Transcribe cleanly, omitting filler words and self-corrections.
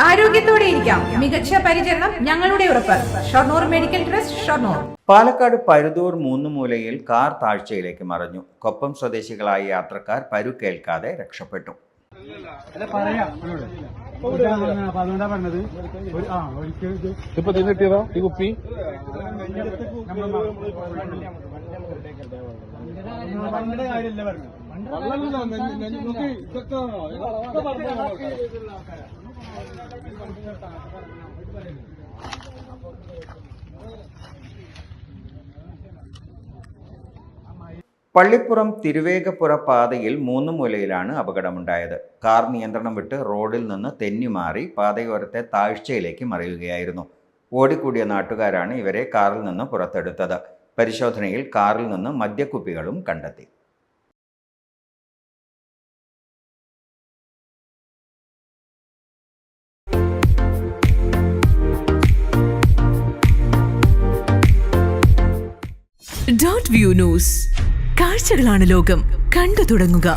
ആരോഗ്യത്തോടെ ഇരിക്കാം. മികച്ച പരിചരണം ഞങ്ങളുടെ ഉറപ്പ്. Shoranur medical trust, Shoranur. പാലക്കാട് പരുതൂർ മൂന്നുമൂലയിൽ കാർ താഴ്ചയിലേക്ക് മറിഞ്ഞു. കൊപ്പം സ്വദേശികളായ യാത്രക്കാർ പരുക്കേൽക്കാതെ രക്ഷപ്പെട്ടു. പള്ളിപ്പുറം തിരുവേഗപ്പുറ പാതയിൽ മൂന്നുമൂലയിലാണ് അപകടമുണ്ടായത്. കാർ നിയന്ത്രണം വിട്ട് റോഡിൽ നിന്ന് തെന്നിമാറി പാതയോരത്തെ താഴ്ചയിലേക്ക് മറിയുകയായിരുന്നു. ഓടിക്കൂടിയ നാട്ടുകാരാണ് ഇവരെ കാറിൽ നിന്ന് പുറത്തെടുത്തത്. പരിശോധനയിൽ കാറിൽ നിന്ന് മദ്യക്കുപ്പികളും കണ്ടെത്തി. .view news. കാഴ്ചകളാണ് ലോകം. കണ്ടു തുടങ്ങുക.